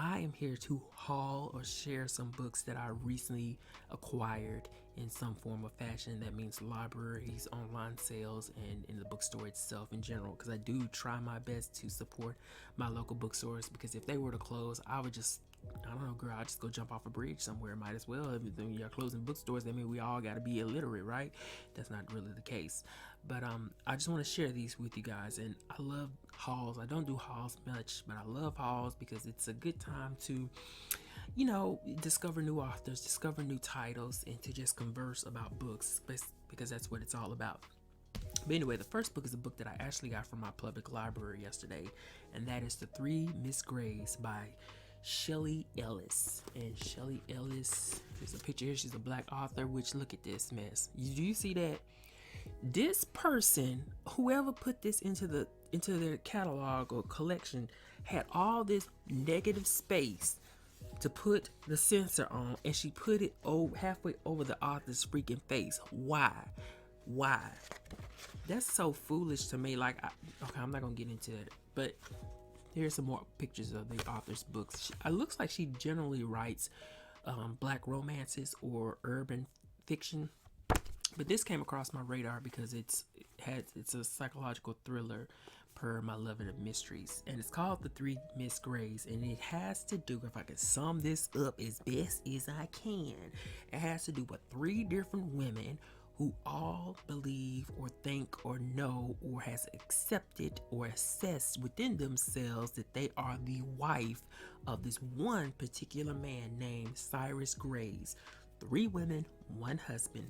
I am here to haul or share some books that I recently acquired in some form of fashion. That means libraries, online sales, and in the bookstore itself in general, because I do try my best to support my local bookstores, because if they were to close, I would just, I don't know, girl, I'll just go jump off a bridge somewhere. Might as well. When you're closing bookstores, that means we all got to be illiterate, right? That's not really the case. But I just want to share these with you guys. And I love hauls. I don't do hauls much, but I love hauls because it's a good time to, discover new authors, discover new titles, and to just converse about books, because that's what it's all about. But anyway, the first book is a book that I actually got from my public library yesterday, and that is The Three Miss Grays by Shelley Ellis. And Shelley Ellis, there's a picture here, she's a black author, which, look at this mess. Do you see that? This person, whoever put this into their catalog or collection, had all this negative space to put the censor on, and she put it halfway over the author's freaking face. Why? That's so foolish to me. Like, okay, I'm not gonna get into it, but here's some more pictures of the author's books. It looks like she generally writes black romances or urban fiction. But this came across my radar because it's a psychological thriller per my loving of mysteries, and it's called The Three Miss Grays, and it has to do, if I can sum this up as best as I can, it has to do with three different women who all believe or think or know or has accepted or assessed within themselves that they are the wife of this one particular man named Cyrus Grays. Three women, one husband.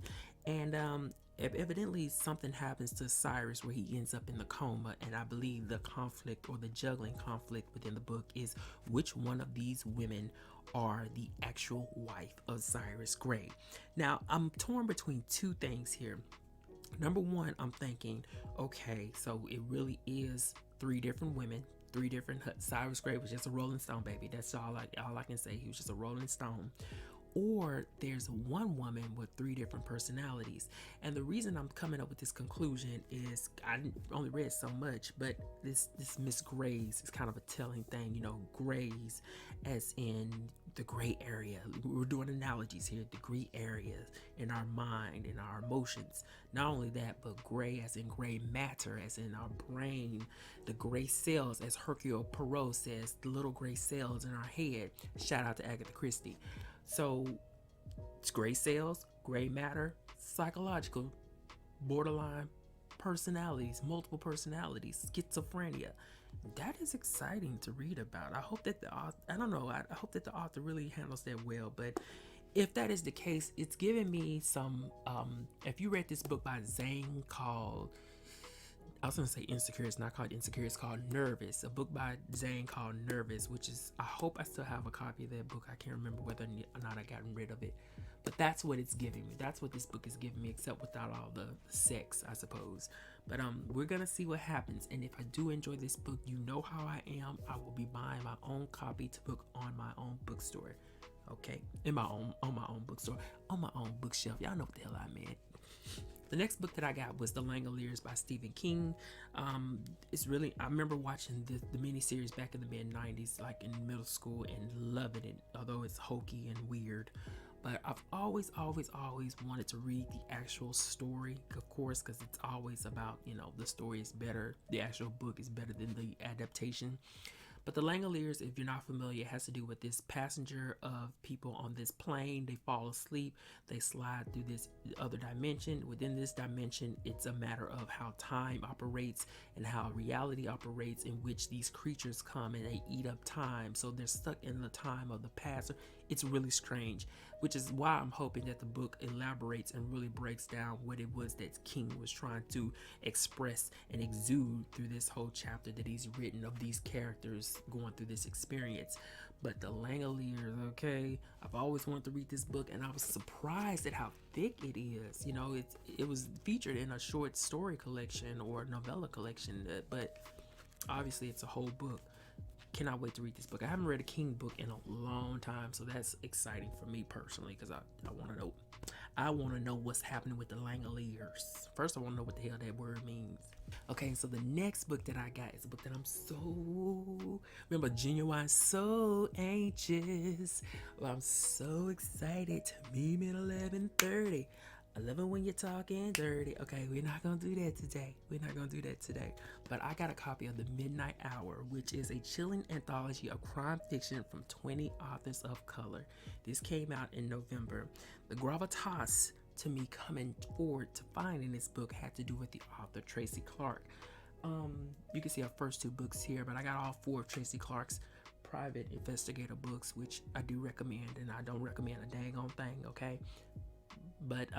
And evidently something happens to Cyrus where he ends up in the coma, and I believe the conflict, or the juggling conflict within the book, is which one of these women are the actual wife of Cyrus Gray. Now, I'm torn between two things here. Number one, I'm thinking, okay, so it really is three different women, three different. Cyrus Gray was just a Rolling Stone, baby. That's all I can say. He was just a Rolling Stone. Or there's one woman with three different personalities. And the reason I'm coming up with this conclusion is I only read so much, but this Miss Grays is kind of a telling thing. Grays as in the gray area. We're doing analogies here, the gray areas in our mind, in our emotions. Not only that, but gray as in gray matter, as in our brain, the gray cells, as Hercule Poirot says, the little gray cells in our head. Shout out to Agatha Christie. So it's gray cells, gray matter, psychological, borderline personalities, multiple personalities, schizophrenia. That is exciting to read about. I hope that the author, I hope that the author really handles that well. But if that is the case, it's giving me some, if you read this book by Zane called, I was going to say Insecure. It's not called Insecure. It's called Nervous. A book by Zane called Nervous, which is, I hope I still have a copy of that book. I can't remember whether or not I gotten rid of it. But that's what it's giving me. That's what this book is giving me, except without all the sex, I suppose. But we're going to see what happens. And if I do enjoy this book, you know how I am. I will be buying my own copy to book on my own bookstore. Okay? On my own bookstore. On my own bookshelf. Y'all know what the hell I meant. The next book that I got was The Langoliers by Stephen King. It's really, I remember watching the miniseries back in the mid-90s, like in middle school, and loving it, although it's hokey and weird. But I've always wanted to read the actual story, of course, because it's always about, the story is better, the actual book is better than the adaptation. But The Langoliers, if you're not familiar, has to do with this passenger of people on this plane. They fall asleep. They slide through this other dimension. Within this dimension, it's a matter of how time operates and how reality operates, in which these creatures come and they eat up time. So they're stuck in the time of the past. It's really strange, which is why I'm hoping that the book elaborates and really breaks down what it was that King was trying to express and exude through this whole chapter that he's written of these characters going through this experience. But The Langoliers, okay, I've always wanted to read this book, and I was surprised at how thick it is. It was featured in a short story collection or novella collection, but obviously it's a whole book. cannot wait to read this book. I haven't read a King book in a long time, so that's exciting for me personally because I want to know. I want to know what's happening with the Langoliers. First, I want to know what the hell that word means. Okay, so the next book that I got is a book that I'm so, remember, Genuine, so anxious. Well, I'm so excited to meet him at 11:30. I love it when you're talking dirty. Okay, we're not going to do that today. But I got a copy of The Midnight Hour, which is a chilling anthology of crime fiction from 20 authors of color. This came out in November. The gravitas to me coming forward to finding this book had to do with the author, Tracy Clark. You can see our first 2 books here, but I got all 4 of Tracy Clark's private investigator books, which I do recommend, and I don't recommend a dang on thing, okay? But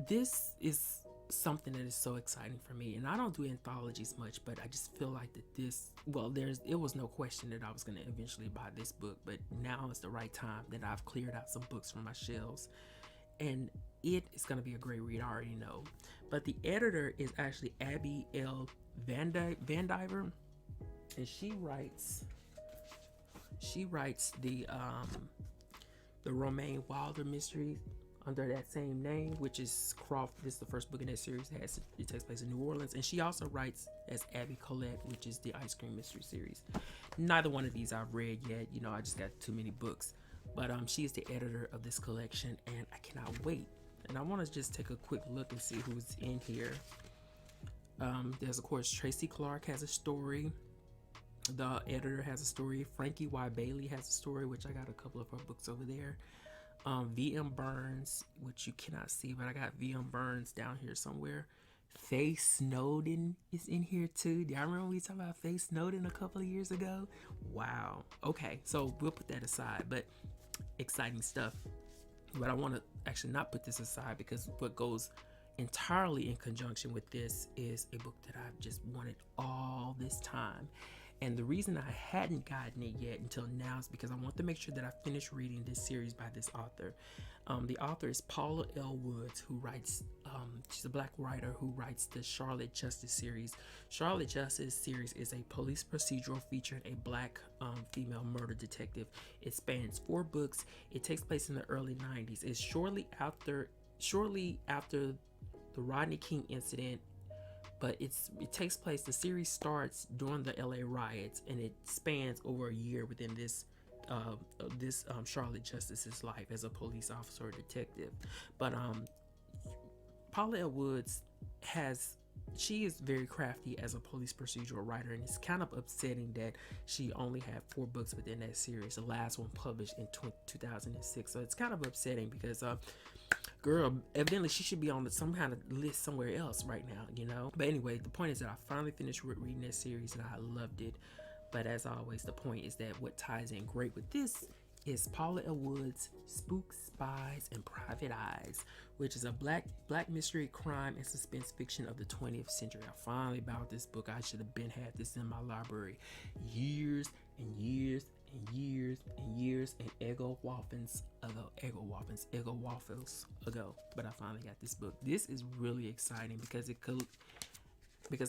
this is something that is so exciting for me, and I don't do anthologies much, but I just feel like that this, well, it was no question that I was going to eventually buy this book, but now is the right time that I've cleared out some books from my shelves, and it is going to be a great read. I already know. But the editor is actually Abby L. Van Diver, and she writes the Romaine Wilder mysteries under that same name, which is Croft. This is the first book in that series. It takes place in New Orleans, and she also writes as Abby Colette, which is the Ice Cream Mystery series. Neither one of these I've read yet. I just got too many books. But she is the editor of this collection, and I cannot wait. And I want to just take a quick look and see who's in here. There's, of course, Tracy Clark has a story. The editor has a story. Frankie Y. Bailey has a story, which I got a couple of her books over there. V.M. Burns, which you cannot see, but I got V.M. Burns down here somewhere. Faye Snowden is in here too. Do y'all remember we talked about Faye Snowden a couple of years ago? Wow. Okay, so we'll put that aside, but exciting stuff. But I want to actually not put this aside because what goes entirely in conjunction with this is a book that I've just wanted all this time. And the reason I hadn't gotten it yet until now is because I want to make sure that I finish reading this series by this author. The author is Paula L. Woods, who writes, she's a black writer who writes the Charlotte Justice series. Charlotte Justice series is a police procedural featuring a black female murder detective. It spans 4 books. It takes place in the early 90s. It's shortly after the Rodney King incident, but it takes place, the series starts during the LA riots, and it spans over a year within this Charlotte Justice's life as a police officer or detective. But Paula L. Woods she is very crafty as a police procedural writer, and it's kind of upsetting that she only had 4 books within that series, the last one published in 2006. So it's kind of upsetting because girl, evidently she should be on some kind of list somewhere else right now, But anyway, the point is that I finally finished reading that series and I loved it. But as always, the point is that what ties in great with this is Paula L. Woods' Spooks, Spies, and Private Eyes, which is a black mystery, crime, and suspense fiction of the 20th century. I finally bought this book. I should have had this in my library years and years and years and years and Eggo Waffles ago. But I finally got this book. This is really exciting because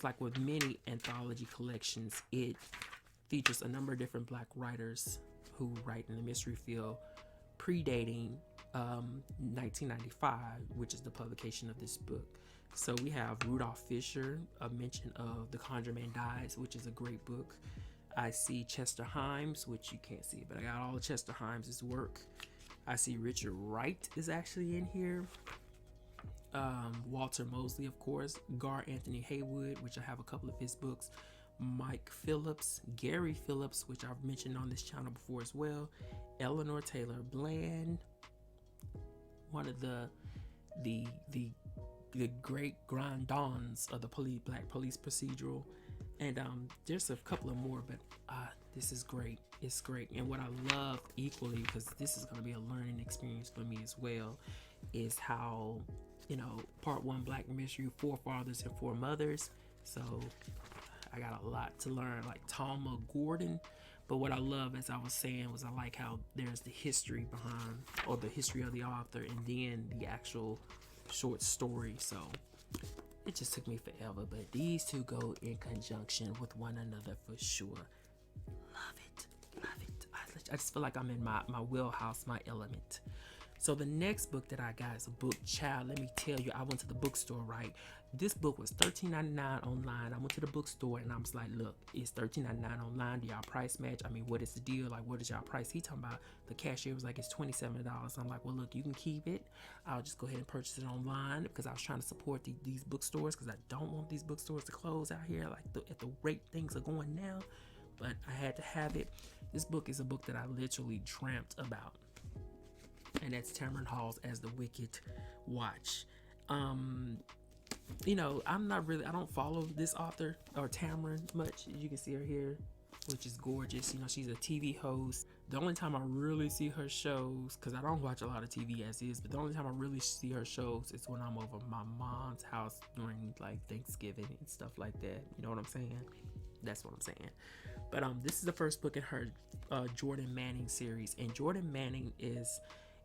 like with many anthology collections, it features a number of different black writers who write in the mystery field predating 1995, which is the publication of this book. So we have Rudolph Fisher, a mention of The Conjure Man Dies, which is a great book. I see Chester Himes, which you can't see, but I got all of Chester Himes' work. I see Richard Wright is actually in here. Walter Mosley, of course. Gar Anthony Haywood, which I have a couple of his books. Mike Phillips, Gary Phillips, which I've mentioned on this channel before as well. Eleanor Taylor Bland, one of the great grand dons of the black police procedural. And there's a couple of more, but this is great. It's great. And what I love equally, because this is going to be a learning experience for me as well, is how, part 1 black mystery, 4 fathers and 4 mothers. So I got a lot to learn, like Talma Gordon. But what I love, as I was saying, was I like how there's the history behind, or the history of the author, and then the actual short story. So it just took me forever, but these two go in conjunction with one another for sure. I just feel like I'm in my wheelhouse, my element. So the next book that I got is a book, child. Let me tell you, I went to the bookstore, right? This book was $13.99 online. I went to the bookstore and I was like, look, it's $13.99 online. Do y'all price match? I mean, what is the deal? Like, what is y'all price? He talking about, the cashier was like, it's $27. I'm like, well, look, you can keep it. I'll just go ahead and purchase it online, because I was trying to support these bookstores, because I don't want these bookstores to close out here like at the rate things are going now. But I had to have it. This book is a book that I literally dreamt about, and that's Tamron Hall's As the Wicked Watch. You know, I don't follow this author or Tamron much. You can see her here, which is gorgeous. You know, she's a TV host. The only time I really see her shows, because I don't watch a lot of TV as is, but the only time I really see her shows is when I'm over my mom's house during like Thanksgiving and stuff like that. You know what I'm saying? That's what I'm saying. But this is the first book in her Jordan Manning series, and Jordan Manning is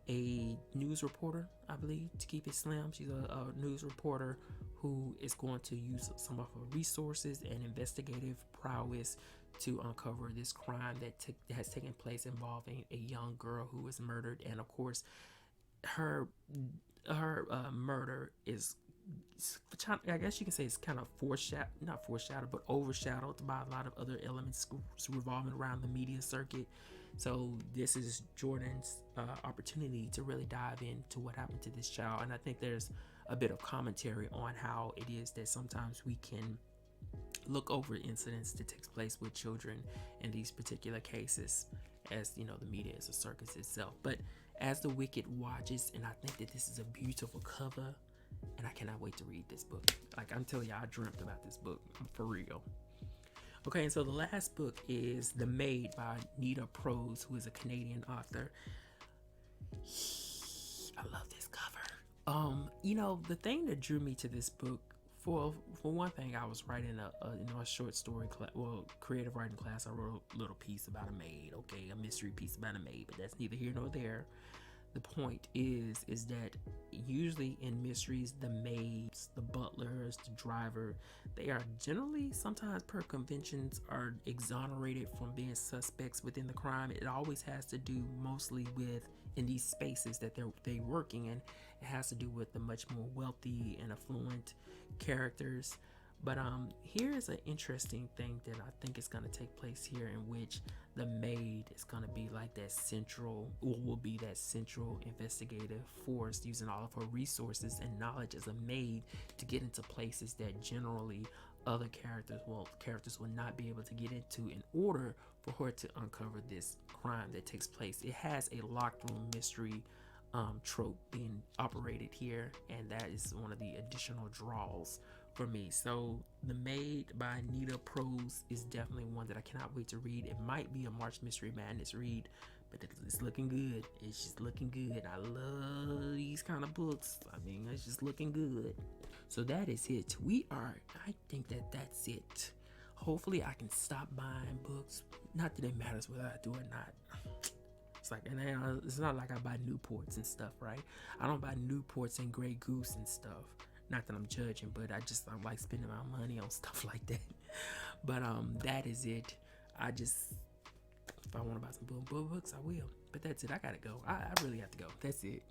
a news reporter, I believe, to keep it slim. She's a news reporter who is going to use some of her resources and investigative prowess to uncover this crime that has taken place involving a young girl who was murdered. And of course, her murder is, I guess you can say, it's kind of not foreshadowed, but overshadowed by a lot of other elements revolving around the media circuit. So this is Jordan's opportunity to really dive into what happened to this child. And I think there's a bit of commentary on how it is that sometimes we can look over incidents that takes place with children in these particular cases, as you know, the media is a circus itself. But As the Wicked Watches, and I think that this is a beautiful cover, and I cannot wait to read this book. Like, I'm telling you, I dreamt about this book, for real. Okay, and so the last book is The Maid by Nita Prose, who is a Canadian author. I love this cover. You know, the thing that drew me to this book, for one thing, I was writing a short story class, creative writing class. I wrote a little piece about a maid, okay, a mystery piece about a maid, but that's neither here nor there. The point is that usually in mysteries, the maids, the butlers, the driver, they are generally, sometimes per conventions, are exonerated from being suspects within the crime. It always has to do mostly with, in these spaces that they're working in, it has to do with the much more wealthy and affluent characters. But here's an interesting thing that I think is going to take place here, in which the maid is going to be like that central, or will be that central investigative force, using all of her resources and knowledge as a maid to get into places that generally other characters will not be able to get into, in order for her to uncover this crime that takes place. It has a locked room mystery trope being operated here, and that is one of the additional draws for me. So The Maid by Nita Prose is definitely one that I cannot wait to read. It might be a March Mystery Madness read, but it's looking good. It's just looking good. I love these kind of books. I mean, it's just looking good. So that is it. I think that's it. Hopefully I can stop buying books. Not that it matters whether I do or not. It's like, and it's not like I buy Newports and stuff, right? I don't buy Newports and Grey Goose and stuff. Not that I'm judging, but I like spending my money on stuff like that. But that is it. If I want to buy some books, I will. But that's it. I gotta go. I really have to go. That's it.